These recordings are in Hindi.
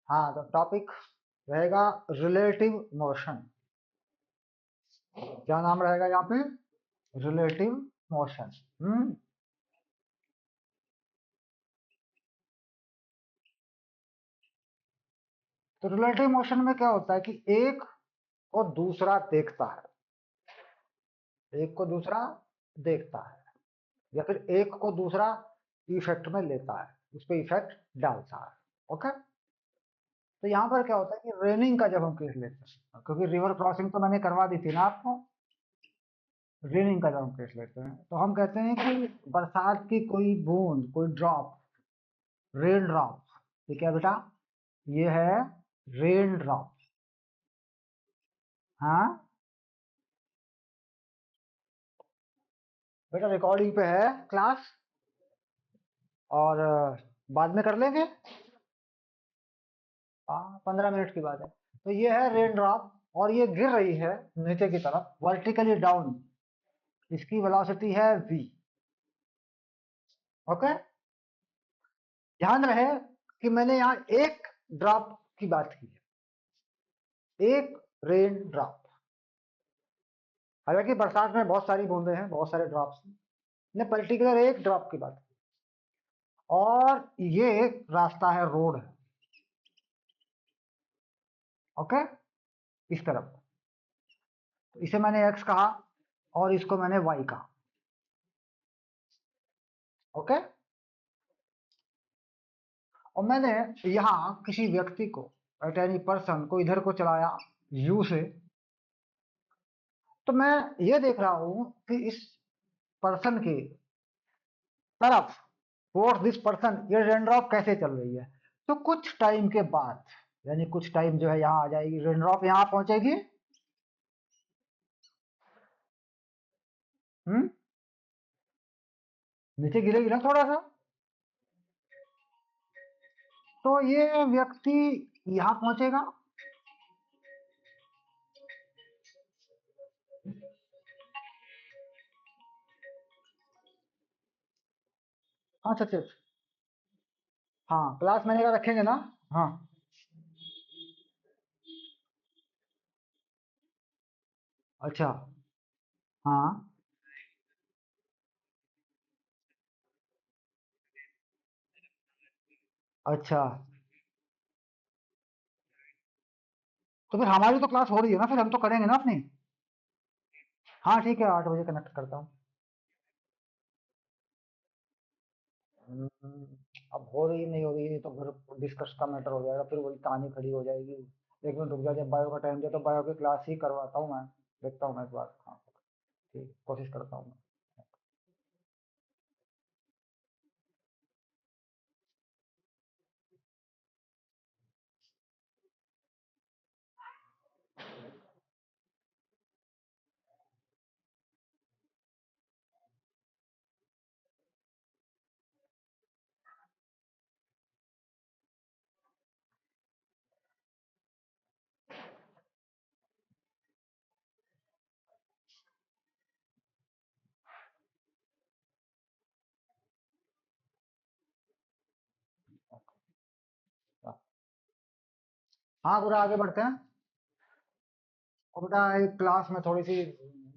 हाँ, तो टॉपिक रहेगा रिलेटिव मोशन। क्या नाम रहेगा यहाँ पे? Relative motion. तो रिलेटिव मोशन में क्या होता है कि एक को दूसरा देखता है, एक को दूसरा देखता है, या फिर एक को दूसरा इफेक्ट में लेता है, उस पर इफेक्ट डालता है। ओके। तो यहाँ पर क्या होता है कि रेनिंग का जब हम केस लेते हैं, क्योंकि रिवर क्रॉसिंग तो मैंने करवा दी थी ना आपको, रेनिंग का जब हम केस लेते हैं तो हम कहते हैं कि बरसात की कोई बूंद, कोई ड्रॉप, रेन ड्रॉप। ठीक है बेटा, ये है रेन ड्रॉप। हाँ बेटा, रिकॉर्डिंग पे है क्लास, और बाद में कर लेंगे। हाँ, 15 मिनट की बात है। तो ये है रेन ड्रॉप, और ये गिर रही है नीचे की तरफ, वर्टिकली डाउन। इसकी वेलोसिटी है v। ओके। ध्यान रहे कि मैंने यहाँ एक ड्रॉप की बात की है, एक रेन ड्रॉप। हालांकि बरसात में बहुत सारी बूंदे हैं, बहुत सारे ड्रॉप्स हैं, ने पर्टिकुलर एक ड्रॉप की बात की। और ये एक रास्ता है, रोड है। ओके। इस तरफ तो इसे मैंने x कहा, और इसको मैंने y कहा। ओके। और मैंने यहाँ किसी व्यक्ति को, एट एनी पर्सन को, इधर को चलाया u से। तो मैं ये देख रहा हूं कि इस पर्सन की तरफ, टुवर्ड्स दिस पर्सन, ये रेन ड्रॉप कैसे चल रही है। तो कुछ टाइम के बाद, यानी कुछ टाइम जो है यहाँ आ जाएगी, रेन ड्रॉप यहाँ पहुंचेगी। हम्म नीचे गिरेगी ना थोड़ा सा, तो ये व्यक्ति यहाँ पहुंचेगा। अच्छा अच्छा। हाँ, क्लास मैंने कहा रखेंगे ना। हाँ। अच्छा। हाँ। अच्छा, तो फिर हमारी तो क्लास हो रही है ना, फिर हम तो करेंगे ना अपनी। हाँ ठीक है, 8 बजे कनेक्ट करता हूँ। अब हो रही नहीं हो रही तो फिर डिस्कस का मैटर हो जाएगा, फिर वही कहानी खड़ी हो जाएगी। 1 मिनट रुक जा, जब बायो का टाइम दिया तो बायो की क्लास ही करवाता हूँ मैं। देखता हूँ मैं इस बार। हाँ ठीक, कोशिश करता हूँ मैं। हाँ पूरा आगे बढ़ते हैं। और बेटा, एक क्लास में थोड़ी सी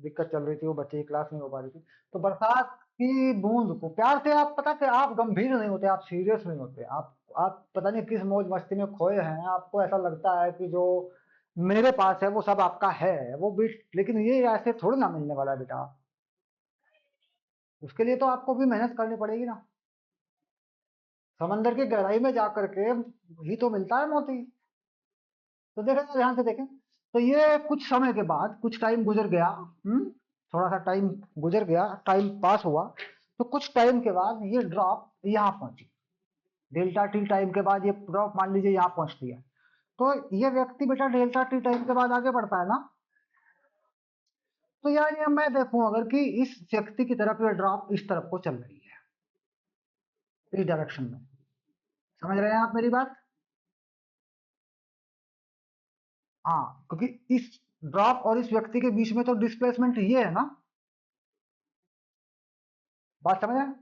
दिक्कत चल रही थी, वो बच्चे की क्लास नहीं हो पा रही थी। तो बरसात की बूंद को प्यार से, आप पता कि आप गंभीर नहीं होते, आप सीरियस नहीं होते, आप पता नहीं किस मौज मस्ती में खोए हैं। आपको ऐसा लगता है कि जो मेरे पास है वो सब आपका है, वो भी। लेकिन ये ऐसे थोड़ी ना मिलने वाला है बेटा। उसके लिए तो आपको भी मेहनत करनी पड़ेगी ना। समंदर की गहराई में जा करके ही तो मिलता है मोती। तो देखें, ध्यान से देखें। तो ये कुछ समय के बाद, कुछ टाइम गुजर गया। थोड़ा सा टाइम गुजर गया, टाइम पास हुआ। तो कुछ टाइम के बाद ये ड्रॉप यहाँ पहुंची। डेल्टा टी टाइम के बाद ये ड्रॉप मान लीजिए यहाँ पहुंचती है। तो ये व्यक्ति बेटा डेल्टा टी टाइम के बाद आगे बढ़ता है ना। तो यार, ये मैं देखूं अगर कि इस व्यक्ति की तरफ ये ड्रॉप इस तरफ को चल रही है, इस डायरेक्शन में। समझ रहे हैं आप मेरी बात? हाँ, क्योंकि इस ड्रॉप और इस व्यक्ति के बीच में तो डिस्प्लेसमेंट ये है ना। बात समझ रहे हैं?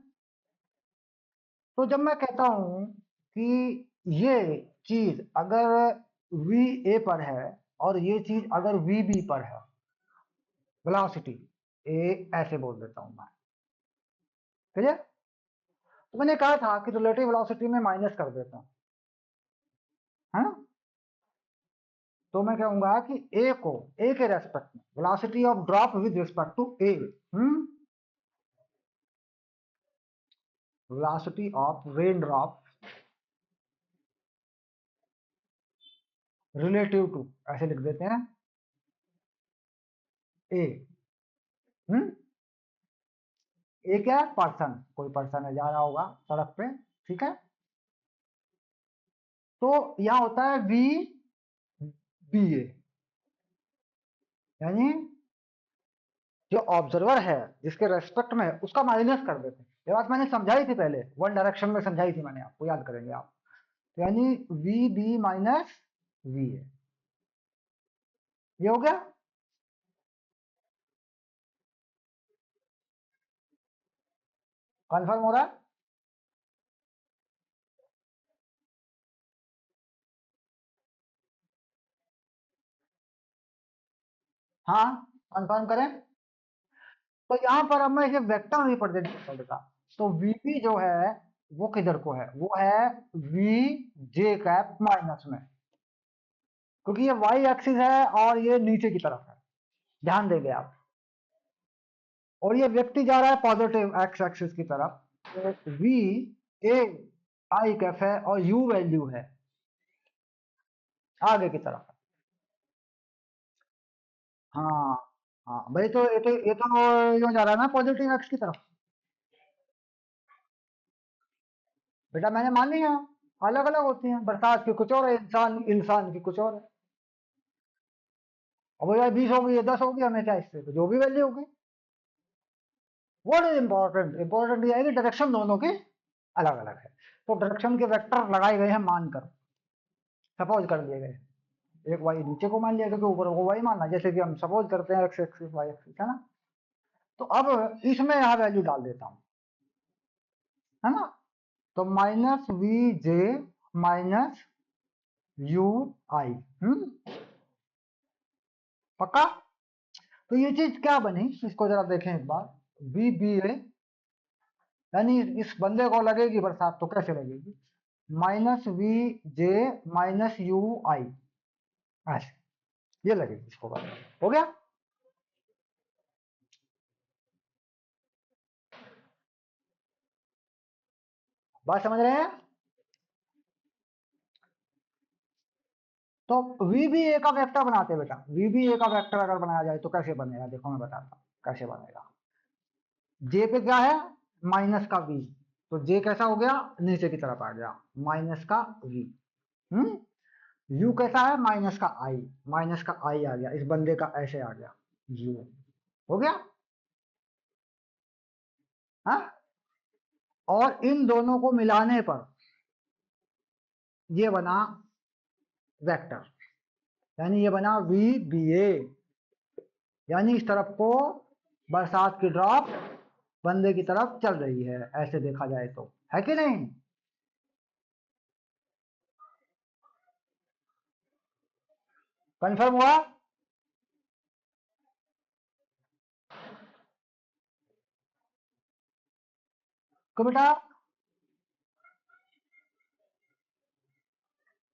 तो जब मैं कहता हूं कि ये चीज अगर वी ए पर है और ये चीज अगर वी बी पर है, वेलोसिटी ए ऐसे बोल देता हूं मैं, ठीक है। तो मैंने कहा था कि रिलेटिव वेलोसिटी में माइनस कर देता हूं, है ना। तो मैं कहूंगा कि ए को, ए के रेस्पेक्ट में velocity of drop with respect to A, velocity of rain drop relative to, ऐसे लिख देते हैं ए। ए क्या है? पर्सन, कोई पर्सन है जा रहा होगा सड़क पे, ठीक है। तो यहां होता है वी बी ए, यानी जो ऑब्जर्वर है जिसके रेस्पेक्ट में है उसका माइनस कर देते हैं। ये बात मैंने समझाई थी पहले, वन डायरेक्शन में समझाई थी मैंने, आपको याद करेंगे आप। यानी V B minus V A, ये हो गया। कंफर्म हो रहा है? हाँ, कंफर्म करें। तो यहाँ पर अब मैं इसे वेक्टर रिप्रेजेंट कर देता, तो वीपी जो है वो किधर को है? वो है वी जे कैप माइनस में, क्योंकि ये वाई एक्सिस है और ये नीचे की तरफ है, ध्यान देंगे आप। और ये व्यक्ति जा रहा है पॉजिटिव एक्स एक्सिस की तरफ, तो वी ए आई कैफ है और यू वैल्यू है आगे की तरफ। हाँ हाँ भाई, तो ये तो यूं जा रहा है ना पॉजिटिव एक्स की तरफ। बेटा मैंने मान लिया, अलग अलग होती हैं, बरसात की कुछ और है, इंसान इंसान की कुछ और है। अब यार 20 होगी या 10 होगी, हमें क्या इससे, तो जो भी वैल्यू होगी। What is important? इंपॉर्टेंट ये है कि डायरेक्शन दोनों की अलग अलग है, तो डायरेक्शन के वेक्टर लगाए गए हैं मानकर, सपोज कर दिए गए। एक वाई नीचे को मान लिया क्योंकि ऊपर को वाई मानना, जैसे कि हम सपोज करते हैं एक्स एक्सिस वाई एक्सिस, है ना। तो अब इसमें यहाँ वैल्यू डाल देता हूँ, है ना। तो minus V J minus U I, पक्का। तो ये चीज क्या बनी, इसको जरा देखें एक बार। वी बी ए, यानी इस बंदे को लगेगी बरसात, तो कैसे लगेगी? Minus V J minus U I, ऐसे ये लगेगी इसको बरसात। हो गया? बात समझ रहे हैं? तो वी बी ए का वेक्टर बनाते बेटा, वी बी ए का वेक्टर अगर बनाया जाए तो कैसे बनेगा, देखो मैं बताता हूँ कैसे बनेगा। जे पे क्या है? माइनस का वी, तो जे कैसा हो गया? नीचे की तरफ आ गया, माइनस का वी। हम्म यू कैसा है? माइनस का आई, माइनस का आई आ गया, इस बंदे का ऐसे आ गया यू। हो गया? हाँ। और इन दोनों को मिलाने पर ये बना वेक्टर, यानी ये बना वी बी ए, यानी इस तरफ को बरसात की ड्रॉप बंदे की तरफ चल रही है, ऐसे देखा जाए तो, है कि नहीं? कंफर्म हुआ? को बेटा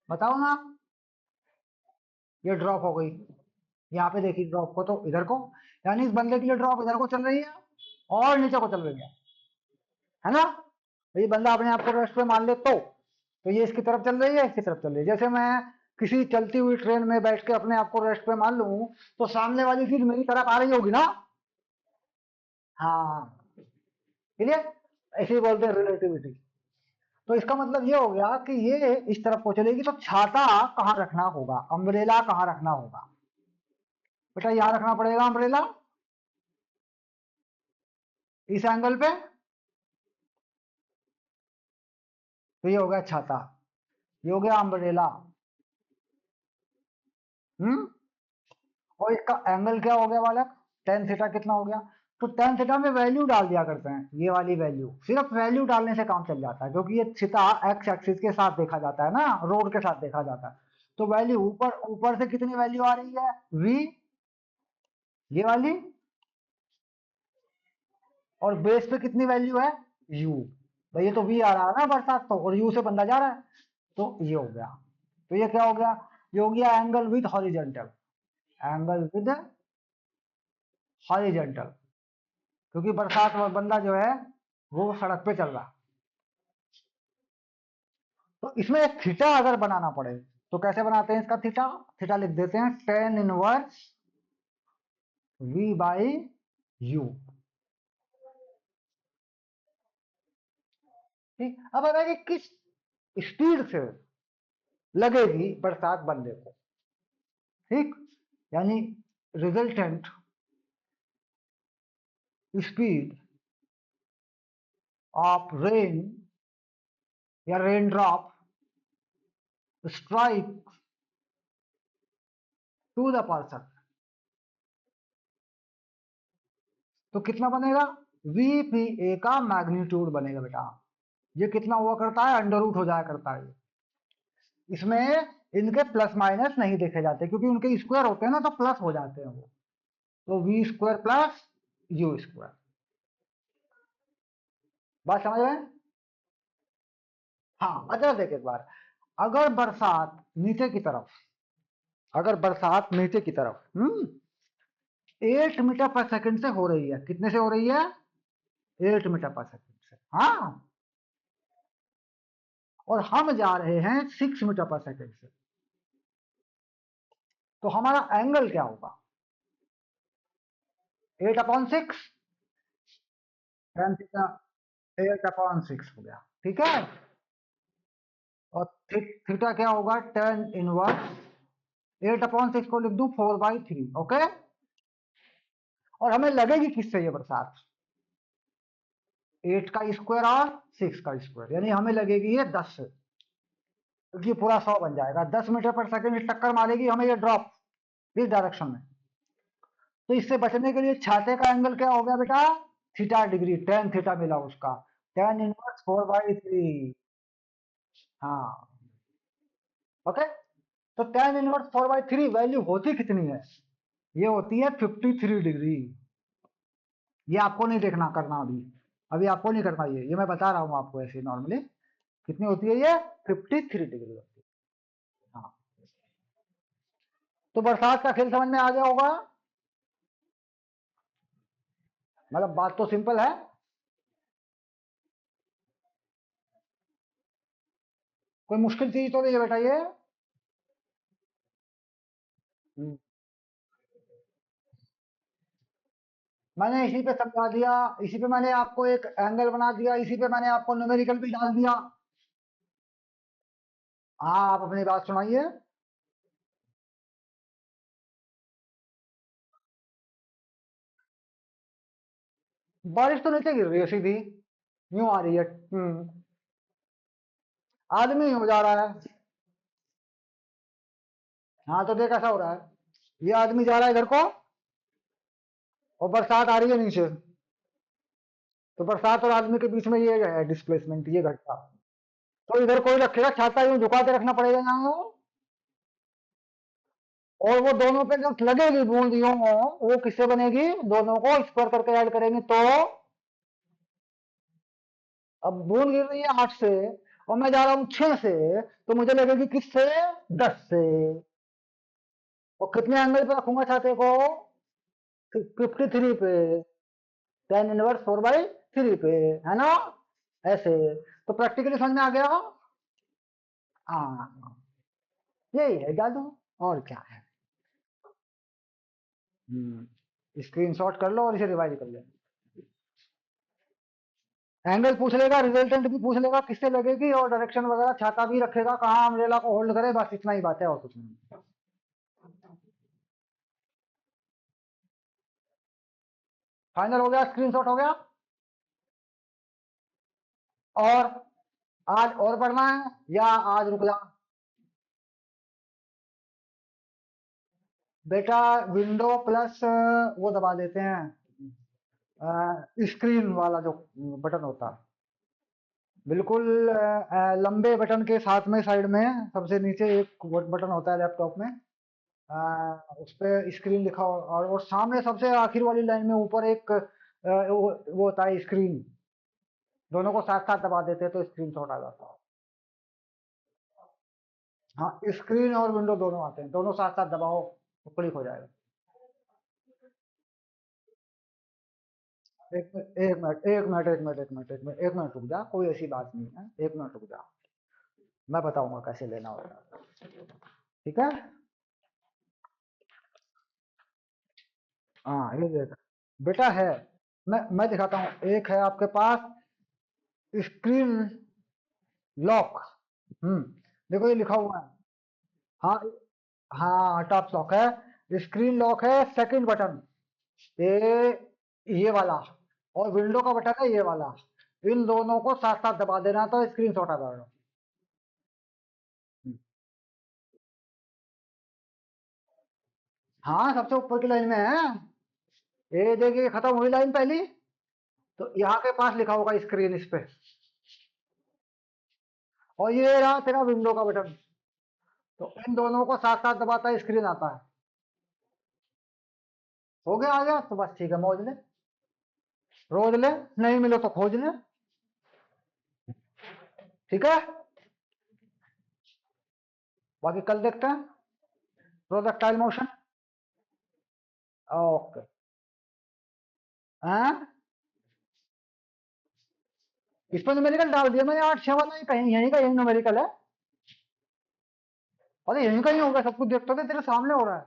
बताओ ना। ये ड्रॉप हो गई, यहाँ पे देखिए ड्रॉप को, तो इधर को, यानी इस बंदे के लिए ड्रॉप इधर को चल रही है और नीचे को चल रही है ना। तो ये बंदा अपने आप को रेस्ट पे मान ले तो ये इसकी तरफ चल रही है, इसकी तरफ चल रही है। जैसे मैं किसी चलती हुई ट्रेन में बैठ के अपने आप को रेस्ट पे मान लूं, तो सामने वाली चीज मेरी तरफ आ रही होगी ना। हाँ, क्लियर। ऐसे ही बोलते हैं रिलेटिविटी। तो इसका मतलब ये हो गया कि ये इस तरफ को चलेगी, तो छाता कहाँ रखना होगा, अम्ब्रेला कहाँ रखना होगा? बेटा यहाँ रखना पड़ेगा अम्ब्रेला, इस एंगल पे। तो ये हो गया छाता, ये हो गया अम्ब्रेला। हम्म और इसका एंगल क्या हो गया बालक? टेन थीटा कितना हो गया? तो tan थीटा में वैल्यू डाल दिया करते हैं, ये वाली वैल्यू, सिर्फ वैल्यू डालने से काम चल जाता है, क्योंकि ये थीटा एक्स एक्सिस के साथ देखा जाता है ना, रोड के साथ देखा जाता है। तो वैल्यू ऊपर ऊपर से कितनी वैल्यू आ रही है, v, ये वाली, और बेस पे कितनी वैल्यू है, u। भाई ये तो v आ रहा है ना बरसात तो, और u से बंदा जा रहा है, तो ये हो गया। तो ये क्या हो गया, ये हो गया angle with horizontal, angle with horizontal, क्योंकि बरसात में बंदा जो है वो सड़क पे चल रहा। तो इसमें एक थीटा अगर बनाना पड़े तो कैसे बनाते हैं इसका थीटा, थीटा लिख देते हैं tan inverse v by u। ठीक, अब अगर किस स्पीड से लगेगी बरसात बंदे को, ठीक, यानी रिजल्टेंट स्पीड ऑफ रेन या rain drop strike to the person, तो कितना बनेगा, वीपीए का मैग्नीट्यूड बनेगा बेटा। ये कितना हुआ करता है, अंडर रूट हो जाया करता है। इसमें इनके प्लस माइनस नहीं देखे जाते, क्योंकि उनके स्क्वायर होते हैं ना, तो प्लस हो जाते हैं वो। तो V square plus U square, बात समझ रहे हैं। हाँ, अच्छा देख एक बार, अगर बरसात नीचे की तरफ, अगर बरसात नीचे की तरफ 8 मीटर पर सेकंड से हो रही है, कितने से हो रही है, 8 मीटर पर सेकंड से, हाँ, और हम जा रहे हैं 6 मीटर पर सेकंड से, तो हमारा एंगल क्या होगा, 8/6, tan थीटा 8/6 हो गया, ठीक है। और थीटा क्या होगा, tan इनवर्स 8/6 को लिख दूं 4/3, ओके। और हमें लगेगी किससे ये बरसात, 8 का स्क्वायर और 6 का स्क्वायर, यानी हमें लगेगी ये 10 से, क्योंकि पूरा 100 बन जाएगा, 10 मीटर पर सेकंड टक्कर मारेगी हमें ये ड्रॉप इस डायरेक्शन में। तो इससे बचने के लिए छाते का एंगल क्या हो गया बेटा, थीटा डिग्री, tan थीटा मिला उसका, tan इनवर्स 4/3, हाँ, ओके। तो tan इनवर्स 4/3 वैल्यू होती कितनी है, ये होती है 53 डिग्री। ये आपको नहीं देखना करना अभी, अभी आपको नहीं करना, ये मैं बता रहा हूँ आपको ऐसे नॉर्मली, कितनी होती है ये, 53 डिग्री होती है। हाँ, तो बरसात का खेल समझ में आ गया होगा, मतलब बात तो सिंपल है। कोई मुश्किल चीज तो नहीं है बेटा ये। हम्म, मैंने इसी पे समझा दिया, इसी पे मैंने आपको एक एंगल बना दिया, इसी पे मैंने आपको न्यूमेरिकल भी डाल दिया। हाँ, आप अपनी बात सुनाइए। बारिश तो नीचे गिर रही है सीधी, यूं आ रही है। आदमी हो जा रहा है। हाँ, तो देख ऐसा हो रहा है, ये आदमी जा रहा है इधर को, और बरसात आ रही है नीचे, तो बरसात और आदमी के बीच में ये है डिस्प्लेसमेंट, ये घटता। तो इधर कोई रखेगा छाता, यूं झुका के रखना पड़ेगा यहाँ, और वो दोनों पे जब लगेगी बूंद यूं, वो किससे बनेगी, दोनों को स्क्वायर करके ऐड करेंगे तो, अब बूंद गिर रही है 8 से और मैं जा रहा हूँ 6 से, तो मुझे लगेगी किससे, 10 से। और कितने एंगल पे रखूंगा छाते को, 53 पे, tan इनवर्स 4/3 पे, है ना, ऐसे। तो प्रैक्टिकली समझ में आ गया। हाँ, यही है जादू, और क्या है। स्क्रीनशॉट कर लो और इसे रिवाइज कर लो। एंगल पूछ लेगा, रिजल्टेंट भी पूछ लेगा किससे लगेगी, और डायरेक्शन वगैरह, छाता भी रखेगा कहाँ अम्ब्रेला को होल्ड करे, बस इतना ही बात है और कुछ नहीं। फाइनल हो गया, स्क्रीनशॉट हो गया। और आज और पढ़ना है या आज रुक जा, बेटा विंडो प्लस वो दबा देते हैं, स्क्रीन वाला जो बटन होता है, बिल्कुल लंबे बटन के साथ में साइड में सबसे नीचे एक बटन होता है लैपटॉप में। उस पे स्क्रीन लिखा और सामने सबसे आखिर वाली लाइन में ऊपर एक वो होता है स्क्रीन। दोनों को साथ साथ दबा देते हैं तो स्क्रीन शॉट आ जाता है। हाँ, स्क्रीन और विंडो दोनों आते हैं, दोनों साथ साथ दबाओ तो क्लिक हो जाएगा। एक मिनट रुक जा, कोई ऐसी बात नहीं है, एक मिनट रुक जा, मैं बताऊंगा कैसे लेना होगा। ठीक है। हाँ, ये देख बेटा है, मैं दिखाता हूँ। एक है आपके पास स्क्रीन लॉक। हम्म, देखो ये लिखा हुआ है। हाँ, हाँ टॉप लॉक है, स्क्रीन लॉक है, सेकंड बटन ये ये वाला, और विंडो का बटन है ये वाला। इन दोनों को साथ साथ दबा देना तो स्क्रीन शॉट आ जाएगा। हाँ, सबसे ऊपर की लाइन में है। ये देखिए खत्म हुई लाइन पहली, तो यहाँ के पास लिखा होगा स्क्रीन इस पे, और ये रहा तेरा विंडो का बटन। तो इन दोनों को साथ साथ दबाता है स्क्रीन आता है। हो गया, आ गया तो बस ठीक है, मौज ले, रोज ले, नहीं मिले तो खोज ले। ठीक है, बाकी कल देखते हैं। Projectile motion. ओके। हाँ, इस पर न्यूमेरिकल डाल दिया मैंने, 8 6 वाला, ये कहीं यहीं का यही न्यूमेरिकल है। अरे यहीं का ही होगा, सब कुछ देखते थे तेरे सामने हो रहा है।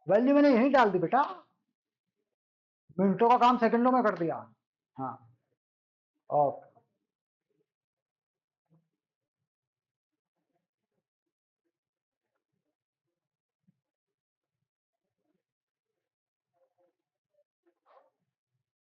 वैल्यू मैंने यहीं डाल दी बेटा, मिनटों का काम सेकंडों में कर दिया। हाँ। ओके।